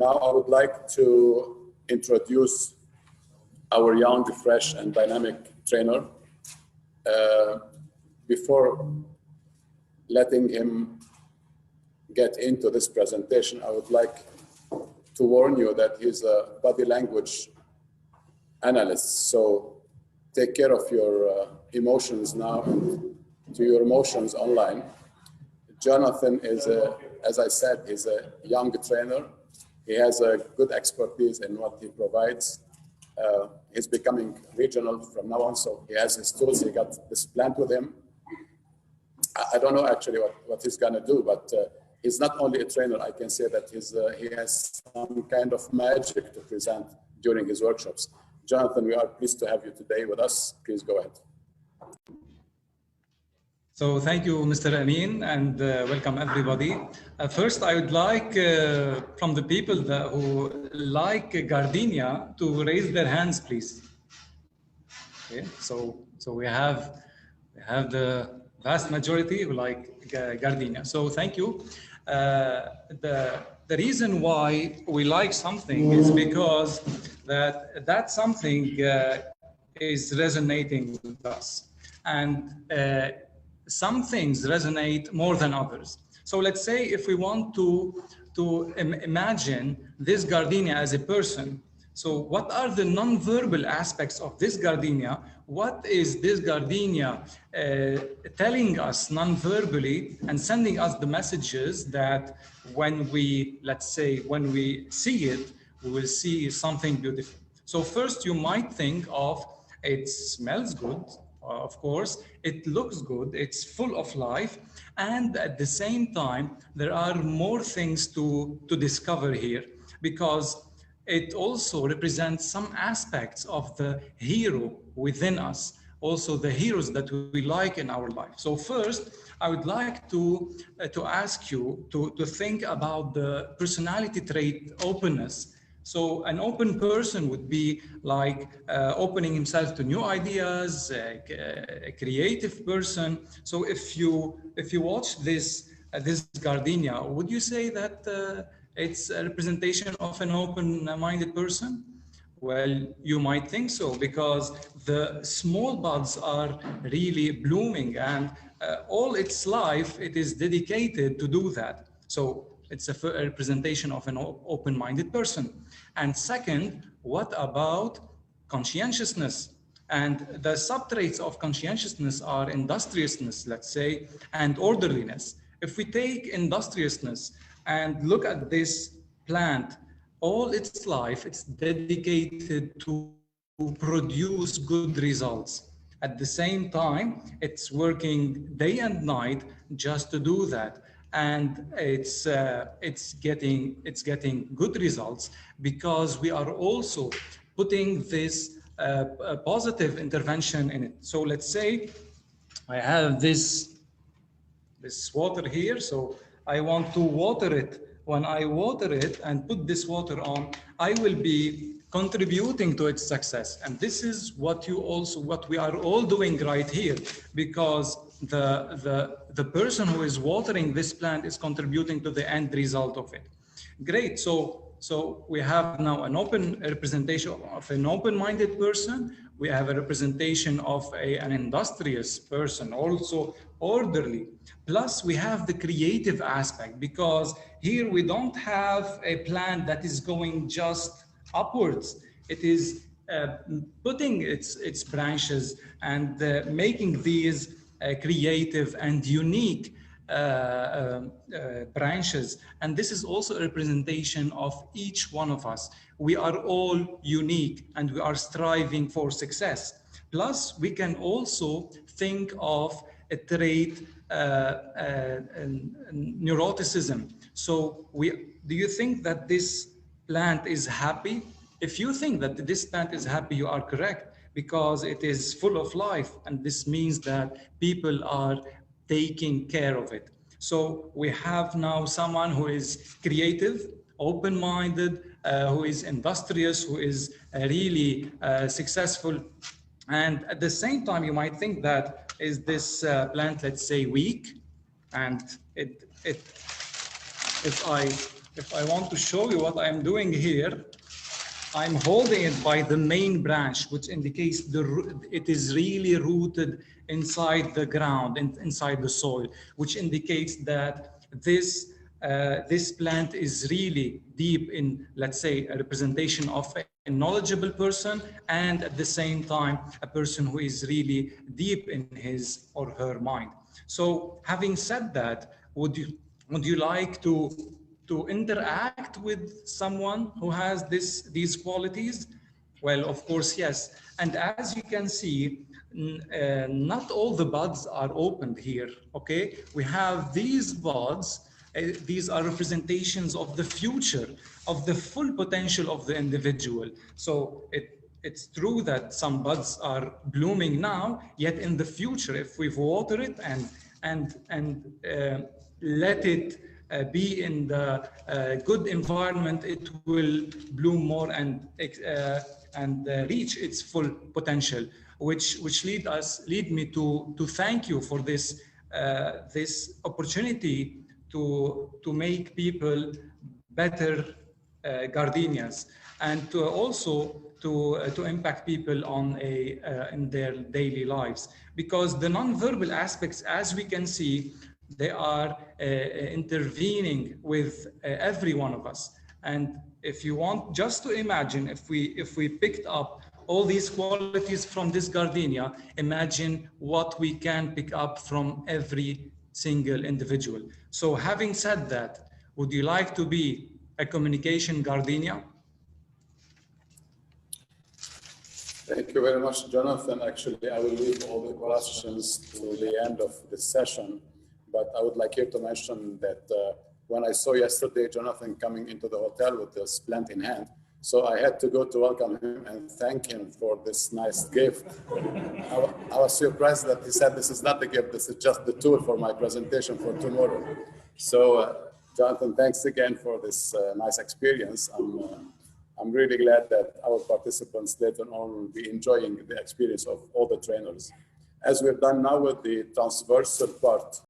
Now I would like to introduce our young, fresh, and dynamic trainer. Before letting him get into this presentation, I would like to warn you that he's a body language analyst. So take care of your emotions now and to your emotions online. Jonathan is, as I said, he's a young trainer. He has a good expertise in what he provides. He's becoming regional from now on, so he has his tools. He got this plant with him. I don't know actually what he's gonna do, but he's not only a trainer. I can say that he has some kind of magic to present during his workshops. Jonathan, we are pleased to have you today with us. Please go ahead. So thank you, Mr. Amin, and welcome everybody. First, I would like from the people who like gardenia to raise their hands, please. Okay, so we have the vast majority who like gardenia. So thank you. The reason why we like something is because that something is resonating with us, and some things resonate more than others. So let's say if we want to imagine this gardenia as a person, so what are the non-verbal aspects of this gardenia? What is this gardenia telling us non-verbally and sending us the messages that when we, let's say, when we see it, we will see something beautiful. So first you might think of, it smells good, of course, it looks good, it's full of life, and at the same time, there are more things to discover here, because it also represents some aspects of the hero within us, also the heroes that we like in our life. So first, I would like to ask you to think about the personality trait openness. So an open person would be like opening himself to new ideas, a creative person. So if you watch this gardenia, would you say that it's a representation of an open-minded person? Well, you might think so, because the small buds are really blooming, and all its life it is dedicated to do that. So it's a representation of an open-minded person. And second, what about conscientiousness? And the subtraits of conscientiousness are industriousness, let's say, and orderliness. If we take industriousness and look at this plant, all its life, it's dedicated to produce good results. At the same time, it's working day and night just to do that. And it's getting good results because we are also putting this positive intervention in it. So let's say I have this water here, so I want to water it. When I water it and put this water on, I will be contributing to its success. And this is what we are all doing right here, because the person who is watering this plant is contributing to the end result of it. Great. So we have now an open representation of an open-minded person. We have a representation of an industrious person, also orderly. Plus we have the creative aspect, because here we don't have a plant that is going just upwards. It is putting its branches and making these creative and unique branches. And this is also a representation of each one of us. We are all unique and we are striving for success. Plus, we can also think of a trait, neuroticism. So do you think that this plant is happy? If you think that this plant is happy, you are correct, because it is full of life, and this means that people are taking care of it. So we have now someone who is creative, open-minded, who is industrious, who is really successful. And at the same time, you might think that is this plant, let's say, weak? And if I if I want to show you what I'm doing here, I'm holding it by the main branch, which indicates it is really rooted inside the ground, inside the soil, which indicates that this plant is really deep in, let's say, a representation of a knowledgeable person, and at the same time, a person who is really deep in his or her mind. So having said that, would you like to interact with someone who has these qualities? Well, of course, yes. And as you can see, not all the buds are opened here, okay? We have these buds, these are representations of the future, of the full potential of the individual. So it's true that some buds are blooming now, yet in the future, if we water it and let it be in the good environment, it will bloom more and reach its full potential, which lead me to thank you for this this opportunity to make people better gardenias, and to also to impact people on in their daily lives, because the non-verbal aspects, as we can see, they are intervening with every one of us. And if you want just to imagine, if we picked up all these qualities from this gardenia, imagine what we can pick up from every single individual. So having said that, would you like to be a communication gardenia? Thank you very much, Jonathan. Actually, I will leave all the questions to the end of the session, but I would like here to mention that when I saw yesterday Jonathan coming into the hotel with this plant in hand, so I had to go to welcome him and thank him for this nice gift. I was surprised that he said, this is not the gift, this is just the tool for my presentation for tomorrow. So Jonathan, thanks again for this nice experience. I'm really glad that our participants later on will be enjoying the experience of all the trainers. As we're done now with the transversal part